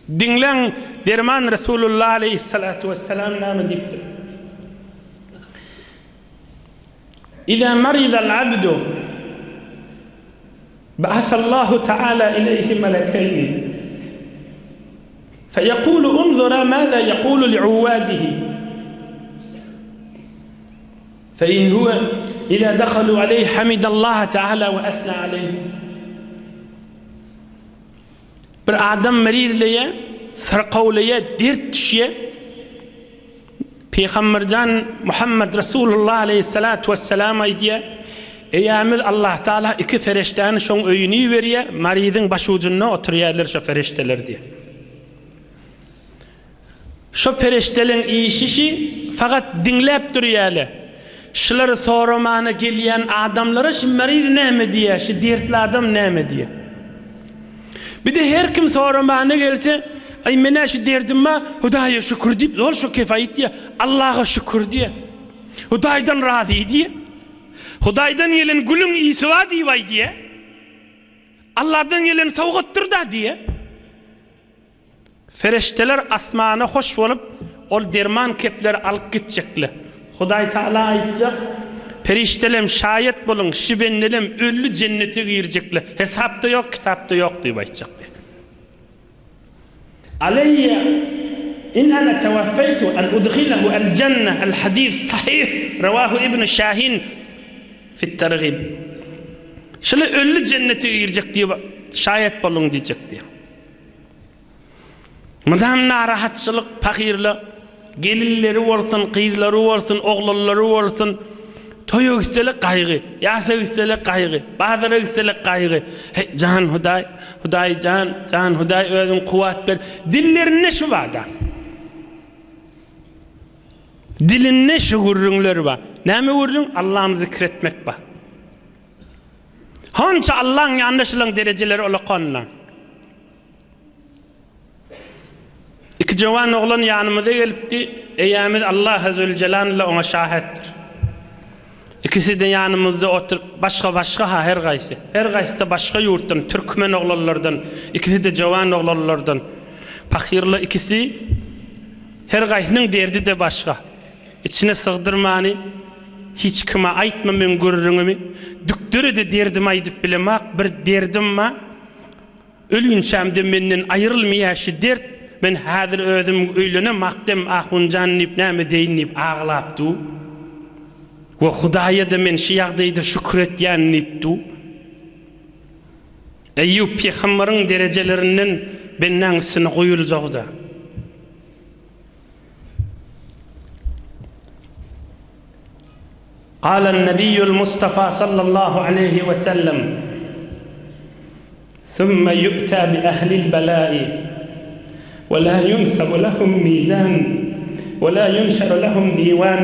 Dinlen derman Resulullah aleyhissalatu vesselam namı diptir. İza maridal abdu ba'athallahu ta'ala ileyhi melekeyni feyekulu unzura mâzâ yekulu li'uvvâdihi فإن هو إذا دخلوا عليه حمد الله تعالى وأثنى عليه. Bir adam merizliye, sırqavliye, dert düşüye, Peygambercan Muhammed Resulullah aleyhissalatu vesselam aydiye, Eyyamiz Allah Teala iki feriştani şoň öýüni beriye, marizin baş ucuna oturýarlar şo ferişteler diye. Şo feriştelerin işişi fakat dinläp durýarlar. Şuları soramana gelýän adamlara şu mariz näme diye, şu dertli adam näme diye. Bir de her kim soramana gelse, ay mene şu derdime Hudaýa şükür diýip, zor şu kefayet diye, Allah'a şükür diye. Hudaýdan razy diye. Hudaýdan gelen gülüň ýysi wa diýip diye. Allah'dan gelen sowgatdyr da diye. Ferişteler asmana hoş bolup, ol derman kepleri alıp gitjekler. Hudaý Taala aýtjak, periştelem şayet bolun, şibenlem öllü cennete girjekler. Hesapda yok, kitapda yok diýip aýtjak. Aleyya in ana tawaffaytu an udkhilahu al-janna al-hadith sahih rawahu ibn Şahin fi at-targhib. Şöyle öllü cennete girjek diýip şayet bolun diýjek diýip. Madam narahatçylyk, pakirlik, gelilleri bolsun, kızları bolsun, oğlanları bolsun, toyu istelik kaygı, yasa istelik kaygı, bazıları istelik kaygı. Hey can Hudaý, Hudaý can Hudaý özün kuwat ber. Dillerine şu bada. Dilinne şu gurrunlar ba. Näme gurrun? Allah'ını zikretmek ba. Hança Allah'ın yanlışlığın dereceleri ola konlan. İki jawan oglan yanymyza gelipdi. Eýamiz Allah azze celal'le ona şahitdir. İkisi de yanımızda oturup başka her gaýsy. Her gaýsy da başka ýurtdan, türkmen oglanlardan, ikisi de jawan oglanlardan. Pakirli ikisi her gaýsynyň derdi de başka. İçine sığdırmany hiç kime aýtma men görürüňmi. Dükdüri de derdim aýdyp bilemek, bir derdim ma ölünçämde menden aýrylmaýaşy dert. Ben hazır özüm öýlene makdem ahunjan nip näme deýin nip ağlapdy. Ve Hudaýa da men şu ýagdaýda şükür etýän nipdi. Eyyub peýgamberiň derejelerinden benden üstüne goýuljagda. قال النبي المصطفى صلى الله عليه وسلم ثم يؤتى بأهل البلاء ولا ينسب لهم ميزان ولا ينشر لهم ديوان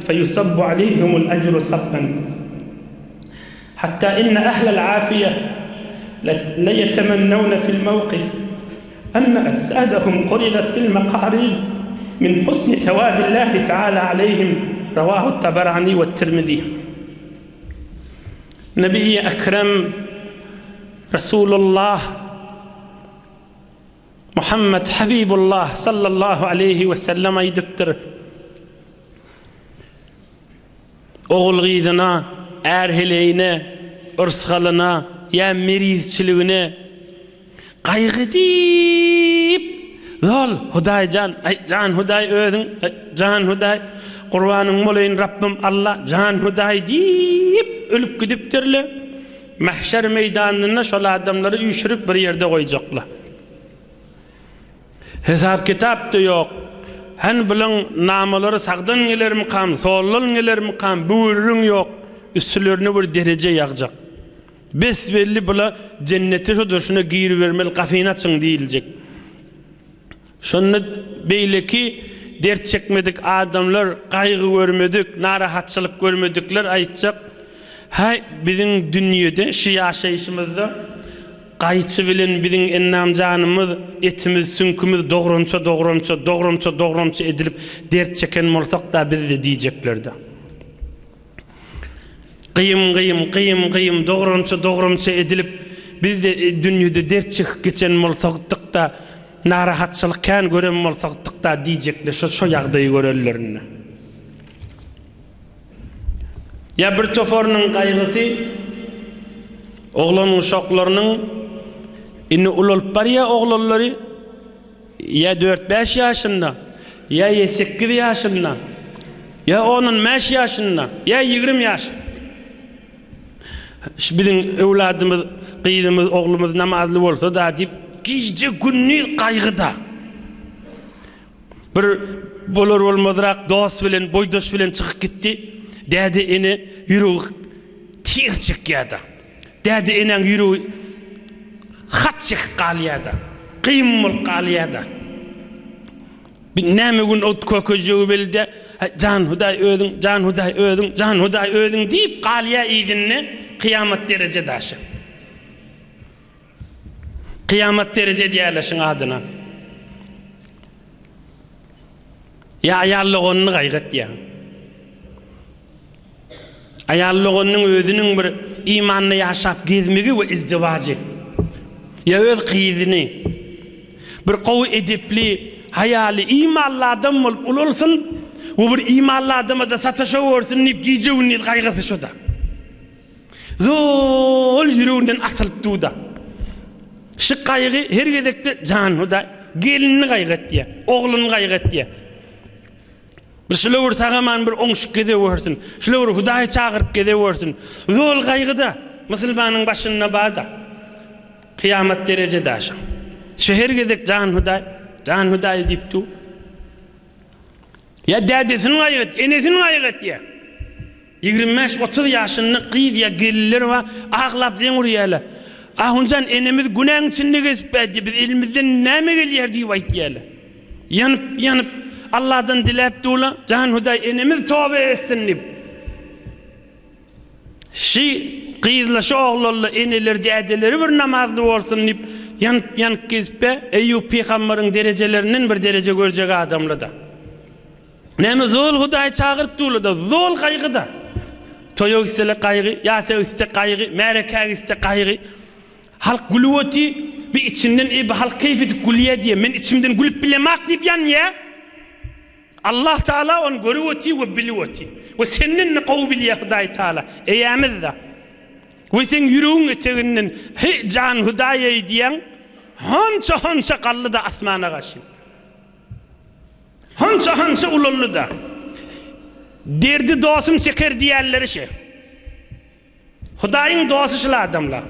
فيصب عليهم الأجر صبا حتى إن أهل العافية ليتمنون في الموقف أن أجسادهم قرضت بالمقاريض من حسن ثواب الله تعالى عليهم رواه الطبراني والترمذي. نبي أكرم رسول الله Muhammed Habibullah sallallahu aleyhi ve sellem aýdypdyr. Oğul gyzyna, erheleyine, ırsgalyna, ya merizçiligine gaýgy diýip zol Hudaý can Hudaý özüň can Hudaý Qur'anyň molayyn Rabbim Allah can Hudaý diýip ölüp gidipdirler. Mahşer meýdanyna şol adamlary üýşürip bir ýerde goýjaklar. Hesap kitap da yok. Hen bilen namaları sagdan gelermi kam, sollan gelermi kam, buyrun yok. Üstlerine bir derece yağacak. Besbelli bula cennete şuna giyir vermeli, kafina çın deyilecek. Şunu beyleki dert çekmedik adamlar, kaygı görmedik, narahatçılık görmedikler aytacak. Hay bizim dünyada, şu yaşayışımızda gaýçy bilen biziň ennam janymyz, etimiz, sünkümüz dogrumça edilip dert çeken bolsak da biz de diýjeklerdi. Qıyım dogrumça edilip biz de dünýede dert çekip geçen bolsak da narahatçılık görem bolsakda diýjekler şo ýagdaýy görellerine. Ya bir tofornyň gaýgysy oglanyň şoklarynyň inni ululup barya oglallary ya 4-5 ýaşynda ya 8 ýaşynda ya 10-5 ýaşynda ya 20 ýaş. Bizim ewladymyz, gyýdymyz, oglumyz namazly bolsa da dip gije günni gaýgyda. Bir bolar bolmazrak dost bilen, boýdoş bilen çykyp gitdi. Dädi eni ýüregi tirçik ýada. Dädi enen ýüregi hatçyk galýada. Qymyl galýada. Bir näme gün ot kököjegi belde can Hudaý ödüň, can Hudaý ödüň, can Hudaý ödüň diýip galýa ýigini kıyamet derece daşı. Kıyamet derece diýerleşiň adyna. Ya ayallygyny gaýgat ya. Ayallygynyň özüniň bir imanny ýaşap gezmegi we izdivajy. Ya öz gyzyny bir gowy edepli, hayaly, imanly adam bolup ululsun, we bir imanly adama da sataşa görsin diýip gijegiň gaýgasy şoda. Zol ýüreginden asylyp duda. Şu gaýgy her gezekde can Hudaý gelinini gaýgat diýe, ogluny gaýgat diýe. Bir şular sagaman bir oňşyk gede görsin. Şular Hudaý çagyryp gede görsin. Zol gaýgyda musulmanyň başyna bada. Kıyamet derece daşa. Şu her gezek can Hudaý diýipdi. Ya dädesini gaýgat, enesini gaýgat diýe. 25-30 ýaşynda gyýdya gelirler we aglap zeňurýarlar. Ahuncan enemiz günäň içinde geçipdi. Biz elimizden näme gelýär diýip aýtýarlar. Yanıp Allah'dan dilep dula can Hudaý enemiz tövbe etsin diýip. Şi gyýdla şu oglary eneler dädeleri bir namazly bolsun diýip yanıp geçipdi. Eýüp peýgamberiň derejelerinden bir derece görjek adamlarda. Näme zol Hudaý çagyryp dula da zol gaýgyda. Toýok isele gaýgy, ýa-se iste gaýgy, märekäg iste gaýgy. Halk gülüweti bir içinden halk keyfeti gülýär diýe. Men içimden gülüp bilemek diýip ýanýa. Allah Taala on görüweti we bilweti. We senin gowy bilýär Hudaý Taala. Eýämizde. We sen ýüregiň eteginden he can Hudaýy diýen hança gallyda asmana gaşy. Hança ululluda. Derdi dostum çeker diýerleri şe. Hudaýyň dosty şol adamlar.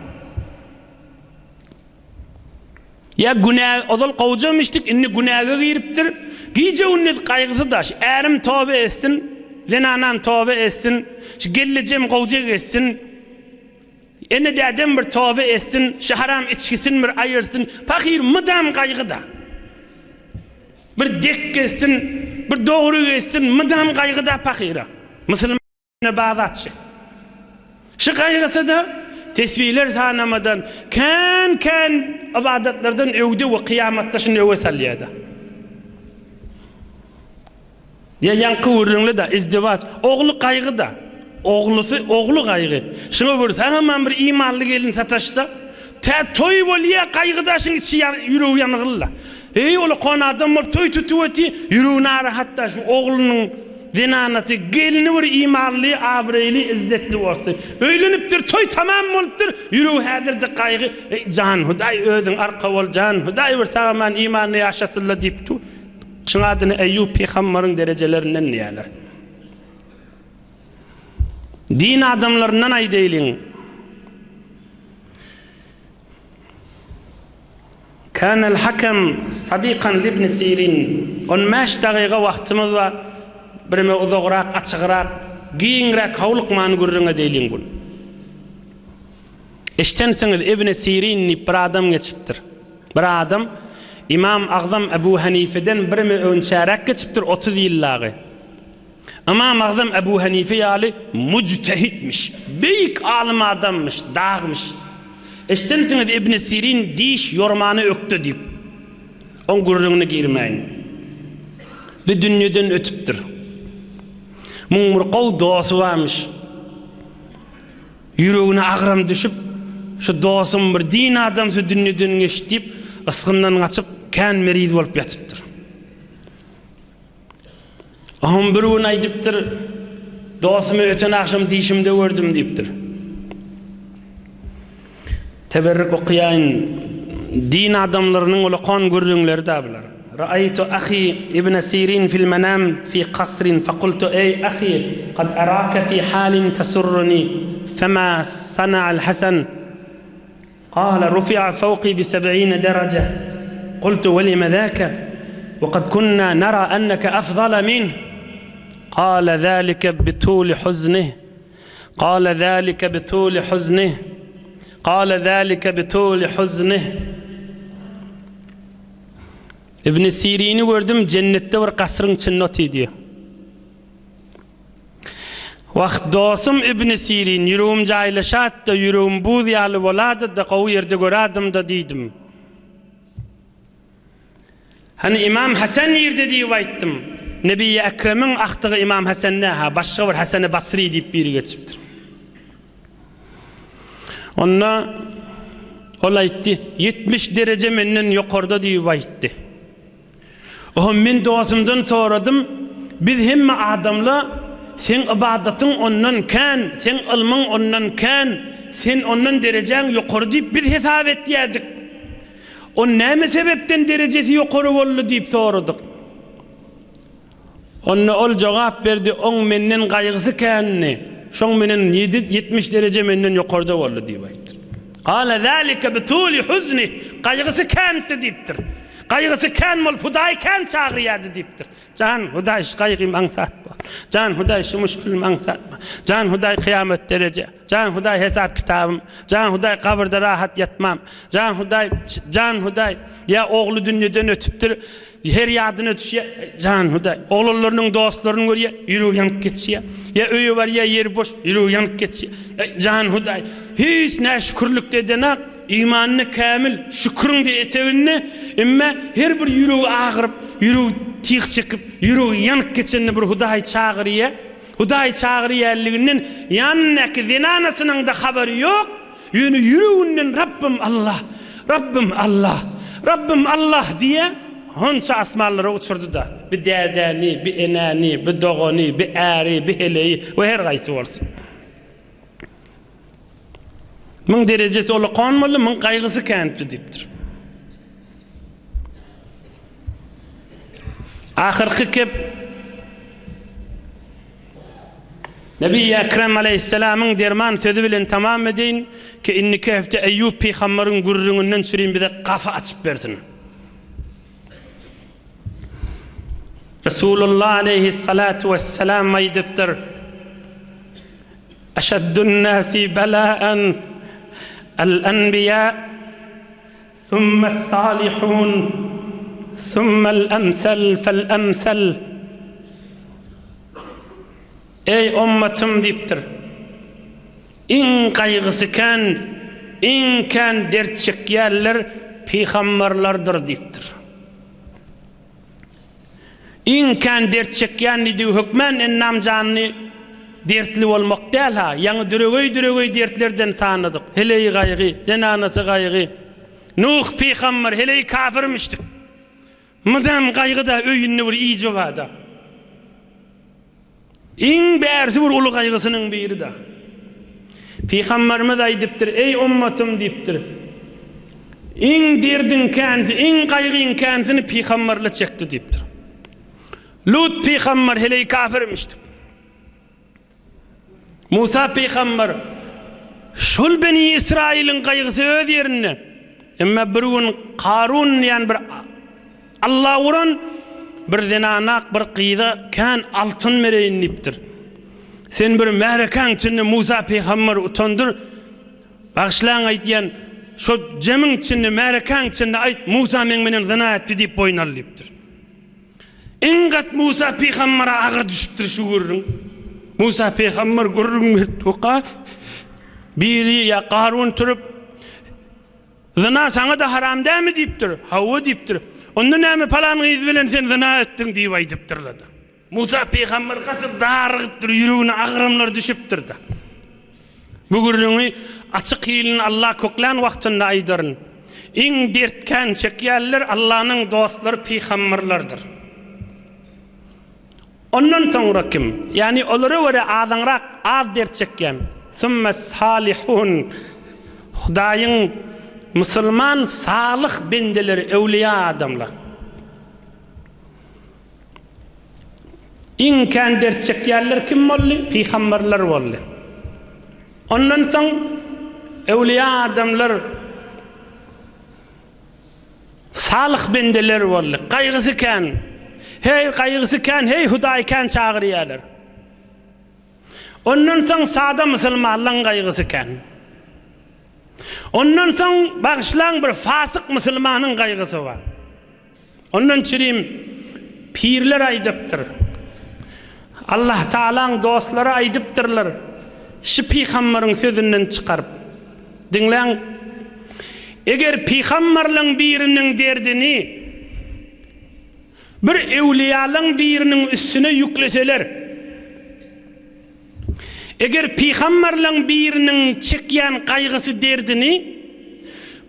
Ya günah odal gowjamışdyk, inni günaha giripdir. Gije unnet gaýgysy daş. Ärim tövbe etsin, lenanan tövbe etsin, şu gellejem gowjak etsin. Ene dädem bir tövbe etsin, şu haram içkisin bir aýyrsyn. Pakir mydam gaýgyda. Bir dek etsin, bir dogry etsin, mydam gaýgyda pakira. Musulmana bazatçy. Şu gaýgysy da tesbihler tanamadan kan ibadetlerden öwde we kıyamatda şunu öwe salýada. Ya yankı wurunly da izdivaç, ogly gaýgyda, ogly gaýgy. Şunu bir tamamen bir imanly gelin sataşsa, toy bolýa gaýgyda şuň ýüregi ýanygylla. Ey ol qonadam bolup toy tutuweti ýüregi narahatda şu oglunyň zinanasy gelini bir imanly, abreyli, izzetli bolsa. Öýlenipdir, toy tamam bolupdyr, ýüregi häzirde gaýgy, can Hudaý özüň arka bol, can Hudaý bir sagaman imanly ýaşasynlar diýipdi. Şuň adyny Eýüp peýgamberiň derejelerinden diýerler. Din adamlaryndan aýdaýlyň. Kana al-Hakam sadiqan ibn Sirin. 15 daqiqa wagtymyz bar. Birime uzagrak, açıgrak, giýinrek hawlykmany görüňe diýilen bul. Eştensiňiz Ibn Sirin bir adam geçipdir. Bir adam İmam Agzam Ebu Hanife'den birime önçärek geçipdir 30 ýyllagy. Imam Agzam Ebu Hanife ýaly mujtehitmiş, beýik alim adammış, dağmış. Eştensiňiz Ibn Sirin diş ýormany ökdi diýip on görüňe girmeýin. Bir dünýeden ötüpdir. Mumurqaw dosy varmış. Ýüregine agram düşüp, şu dosum bir din adam şu dünýeden geçip, ısgyndan gaçyp kän meriz bolup ýatypdyr. Aham bir gün aýdypdyr, dostumy öten akşam dişimde gördüm diýipdir. Teberrük okuyan din adamlarının ulaqan görüngleri de biler. Ra'aytu akhi ibn Sirin fil manam fi qasrin faqultu ey akhi qad araka fi halin tasurruni fama sana'a al-Hasan qala rufi'a fawqi bi 70 daraja qultu wa lima dhaka وقد كنا نرى أنك أفضل منه قال ذلك بطول حزنه قال ذلك بطول حزنه قال ذلك بطول حزنه İbn Sirin'i gördüm cennette bir kasrın içinde oturuyor. Vakt dostum İbn Sirin yüreğim caylaşat da yüreğim buğdiyalı oladı da qawy yerde göradım da dedim. Hani İmam Hasan yerde diýip aýtdym. Nebi Ekrem'in aktığı İmam Hasan'a ha başga bir Hasan-ı Basri diýip biri geçipdir. Onna ol aýtdy 70 derece menden ýokarda diýip aýtdy. O men dostumdan soradım. Biz hemme adamla sen ibadetin ondan kän, sen ilmin ondan kän, sen ondan derejäň ýokary diýip biz hesap etdiýädik. O näme sebepden derecesi ýokary boldy diýip soradyk. Onna ol jogap berdi, oň menden gaýgysy känni. Şoň menen 70 derece menden ýokarda boldy diýip aýtdy. Qala zalika bituli huzni, gaýgysy känti diýipdir. Gaýgysy kän bol Hudaý kän çagyrýardy diýipdir. Can Hudaý gaýgym aňsatma. Can Hudaý şu müşkülüm aňsatma. Can Hudaý kıyamet derece. Can Hudaý hesap kitabım. Can Hudaý kabirde rahat yatmam. Can Hudaý ya ogly dünýeden ötüpdir. Her ýadyna düşýär. Can Hudaý oglarynyň dostlaryny görýär, ýüregi ýanyp geçýär. Ya öýü bar ya ýeri boş, ýüregi ýanyp geçýär. Can Hudaý hiç näşükürlük dedenak İmanını kamil, şükrün de etewinni, imma her bir yüreği ağırıp, yüreği tiğ çekip, yüreği yanık geçenini bir Hudaý çağırıya. Hudaý çağırıyarliginden yanındaki zinanasının da haberi yok. Yönü yüreğinden Rabbim Allah, Rabbim Allah, Rabbim Allah diye honça asmanlara uçurdu da. Bir dədəni, bir enəni, bir doğani, bir əri, bir heleyi ve her gaysi olsun. Min derecesi olu qanmalı, min qaygısı känti diýipdir. Ahirki kep Nebi Ekrem aleyhisselamın derman sözü bilen tamam edeyin ki inni kefte Eyyub peygamberin gurrunundan süreyim bir de kafa açıp versin. Resulullah aleyhissalatu vesselam aydiptir. Eşeddün nasi belâen الأنبياء ثم الصالحون ثم الأمثل فالأمثل Ey ummatım diptir. İn qaygısı kan, in kan dert çekýärler peygamberlerdir diptir. In kan dert çekýän idi hükmen en namjany dertli olmak däl ha, ýa-ni döregöy dertlerden sanadyk. Heleý gaýgy, zenanasy gaýgy. Nuh peýgamber heleý kafirmişdik. Mudam gaýgyda öýünni bir iýje bada. Iň bärsi bir uly gaýgysynyň biri da. Peýgamberimiz aýdypdyr, ey ummatym diýipdir. Iň derdin känsi, iň gaýgyň känsini peýgamberler çekdi diýipdir. Lut peýgamber heleý kafirmişdik. Musa peygamber şol beni İsrail'in gaýgysy öz ýerine. Emma bir gün Qarun ýani bir Allah uran bir zinanak bir qyýda kan altyn mereýin diýipdir. Sen bir märekan içinde Musa peygamber utandyr. Bagşlaň aýtýan şo jemiň içinde märekan içinde aýt Musa menen zina etdi diýip boýnal diýipdir. Engat Musa peygambera agyr düşüpdir şu görüň. Musa peygamber görürüm toqa biri ya Qarun turup zina sana da haram dämi diýipdir. Hawa diýipdir. Onda näme palanyňyz bilen sen zina etdiň diýip aýdypdyrlar. Musa peygamber gaty dargypdyr, ýüregine agramlar düşüpdir da. Bu görüňi açyk ýylyn Allah köklen wagtynda aýdyryn. İň dertken çekýärler Allah'ın dostları peygamberlerdir. Ondan sonra kim? Yani olary göre azyňrak az dert çekýän. Summa salihun. Hudaýyň musulman salih bendeleri, evliya adamlar. İň kän dert çekýärler kim boldy? Peygamberler boldy. Ondan soň evliya adamlar salih bendeler boldy. Gaýgysy kän, hey Hudaý kän çagyrýarlar. Ondan soň sada musulmanlaryň gaýgysy kän. Ondan soň bagşlaň bir fasyk musulmanyň gaýgysy bar. Ondan çirim pirler aýdypdyr. Allah Taalaň dostlary aýdypdyrlar. Şu peýgamberiň sözünden çykaryp dinleň. Eger peýgamberliň biriniň derdini bir ewliýalyň biriniň üstüne yükleseler, eger peýgamberliň biriniň çekýän gaýgysy derdini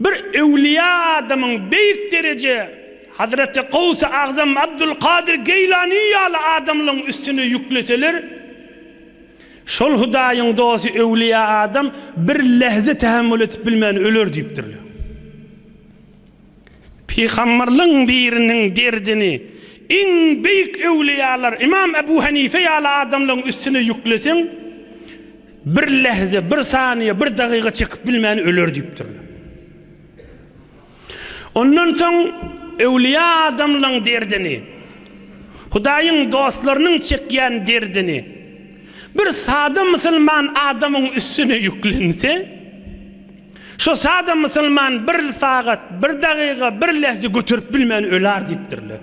bir ewliýa adamyň beýik derece Hazreti Gaws-ı Azam Abdülkadir Geylani ýaly adamlaryň üstüne yükleseler, şol Hudaýyň dosty ewliýa adam bir lehze tähammül etip bilmän öler diýipdirler. Peýgamberliň biriniň derdini iň beýik ewliýalar İmam Ebu Hanife ýaly adamlaryň üstüne yüklesiň, bir lehze, bir saniye, bir dagyga çekip bilmän öler diýipdirler. Ondan soň ewliýa adamlaryň derdini, Hudaýyň dostlarynyň çekýän derdini bir sada musulman adamyň üstüne yüklense, şo sada musulman bir sagat, bir dagyga, bir lehze götürüp bilmän öler diýipdirler.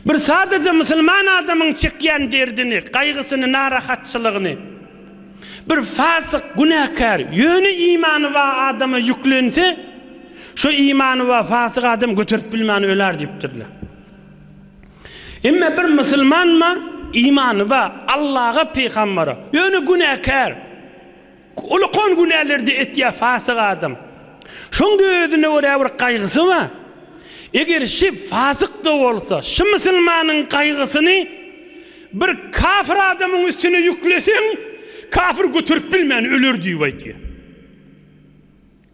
Bir sadece musulman adamyň çekýän derdini, gaýgysyny, narahatçylygyny bir fasyk, günäkär, ýöne imany bar adama yüklense, şo imany bar fasyk adam götürüp bilmän öler diýipdirler. Emma bir musulmanma imany bar Allah'a, peýgambere, ýöne günäkär, ulukon günälerdi etýär fasyk adam. Şoňda özüne görä bir gaýgysy bar. Eger şi fasyk da bolsa, şu musulmanyň gaýgysyny bir kafir adamyň üstüne yüklesiň, kafir götürüp bilmän öler diýip aýtýar.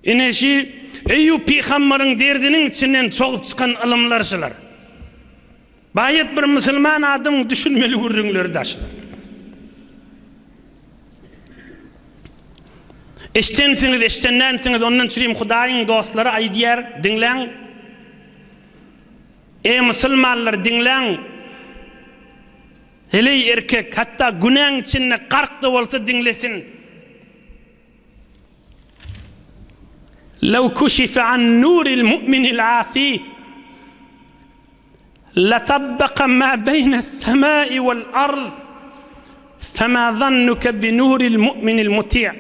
Ine şi Eýüp peýgamberiň derdiniň içinden çoğup çykan ilmlarçylar. Baýat bir musulman adam düşünmeli gurrunlary daşlar. Eştensiňiz, ondan çyrim Hudaýyň dostlary aýdýar, dinleň. Ey musulmanlar dinleň. Hele erkek hatta günäň içinde 40 da bolsa dinlesin. لو كشف عن نور المؤمن العاصي لطبق ما بين السماء والأرض فما ظنك بنور المؤمن المطيع.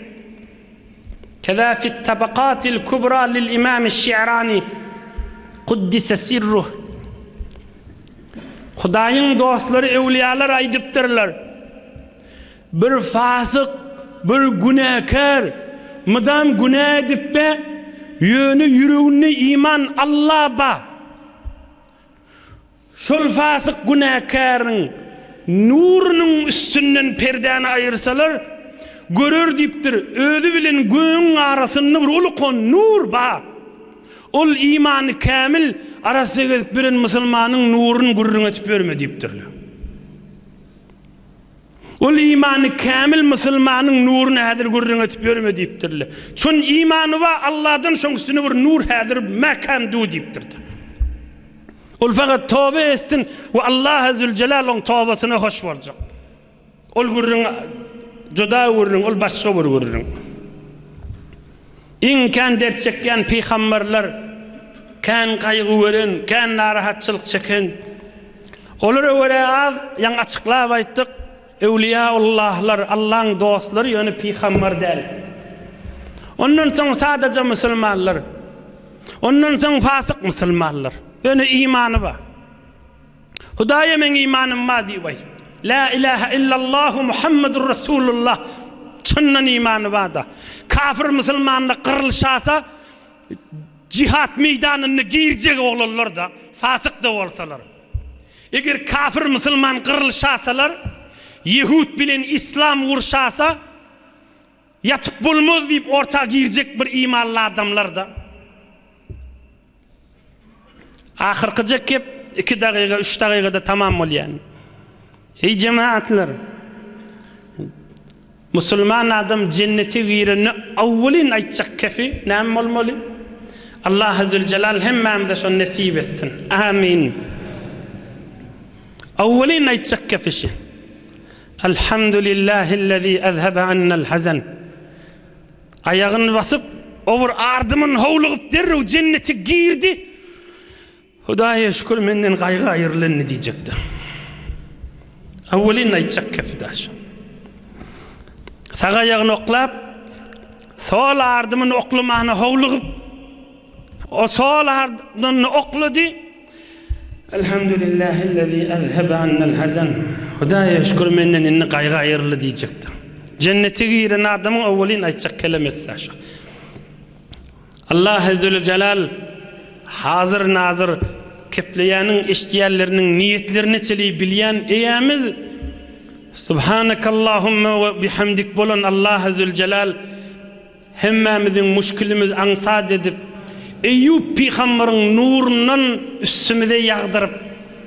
كذا في الطبقات الكبرى للإمام الشعراني قدس سره. Hudaýyň dostlary, ewliýalar aýdypdyrlar. Bir fasyk, bir günäkär, mydam günä edip be, ýöne ýüreginde iman Allah ba. Şol fasyk günäkäriň nurunyň üstünden perdäni aýyrsalar, görür diýipdir. Özü bilen göň arasynda bir ulukon nur ba. Ol imany kamil arasyna gezip biren musulmanyň nuruny gurrun etip berme diýipdirler. Ol imany kamil musulmanyň nuruny häzir gurrun etip berme diýipdirler. Şon imany wa Allahdan şoň üstüne bir nur häzir makam du diýipdirler. Ol fakat tawba etsin we Allah azza celal on tawbasyna hoş boljak. Ol gurrun joda gurrun, ol başga bir gurrun. İň kän dert çekýän peýgamberler, kän gaýgy gören, kän narahatçylyk çeken, olara görä az ýa açyklap aýtdyk, ewliýaullahlar, Allah'ın dostlary ýöne peýgamber däl. Ondan soň sadece musulmanlar, ondan soň fasyk musulmanlar, ýöne imany bar. Hudaýa men imanym bar diýip, la ilahe illallah Muhammedur Rasulullah, çynnan imany bar da. Kafir musulmanla qırılşasa, cihat meydanını girecek oğlanlar da fasık da olsalar. Eğer kafir Müslüman kırılşasalar, Yehud bilen İslam vurşasa, yatıp bulmaz deyip orta girecek bir imanlı adamlar da. Ahırkıca kep 2 dakika 3 dakikada tamam ol yani. Ey cemaatler, Müslüman adam cenneti girini avvalin aytacak kefi näme bolmaly? Allah Azze Celal hemmemize şonu nasip etsin. Amin. Avvalin aytacak kefişi. Elhamdülillahi'llezî ezhebe annel hazan. Ayağını basıp over ardımın hovluğup derrew cenneti girdi. Hudaya şükür menden gaýga aýrylany diyecekdi. Avvalin aytacak kefi daş. Sağ ayağını oklap, sol ardımın oklamağını hovluğup, o sol ardımını okladı. Elhamdülillahillezî ezhebe annel hazan. Hudaya şükür menden inni gaýga aýrıly diyecekdi. Cenneti giren adamın avvalin aytacak kelimesi aşa. Allah Azze Celal hazır nazır kepleyanın iştiyallerinin niyetlerini çeliği bilyen eyemiz Subhanakallahumma ve bihamdik bolan Allah Azze Celal hemmemizin müşkilimiz ansad edip Eyyub peygamberin nurundan üstümüze yağdırıp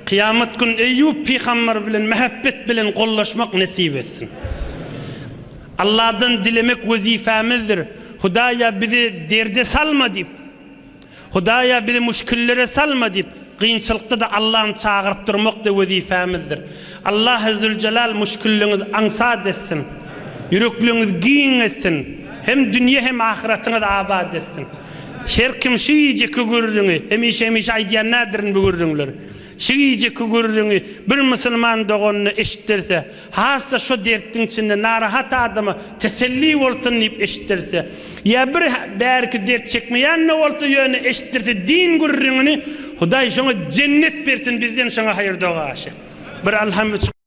kıyamet gün Eyyub peygamber bilen mehabbet bilen kollaşmak nasip etsin. Allah'tan dilemek vazifemizdir. Hudaya bizi derde salma deyip, Hudaya bizi müşkillere salma deyip, kıyınçılıkta da Allah'ın çağırıp durmak da vazifemizdir. Allah Azze Celal müşkilliniz ansad etsin, yürekliniz giyin etsin, hem dünya hem ahiretiniz abad etsin. Her kim şu iyice kugurduğunu, hemişe aydiyan nadirin bugurduğunlar. Şu iyice kugurduğunu, bir Müslüman doğanını eşittirse, hasta şu dertin içinde narahat adamı teselli olsun deyip eşittirse, ya bir belki dert çekmeyen ne olsa yönü eşittirse, din gurduğunu, Huday şuna cennet versin bizden şuna hayır doğa aşı. Bir alhamdülillah.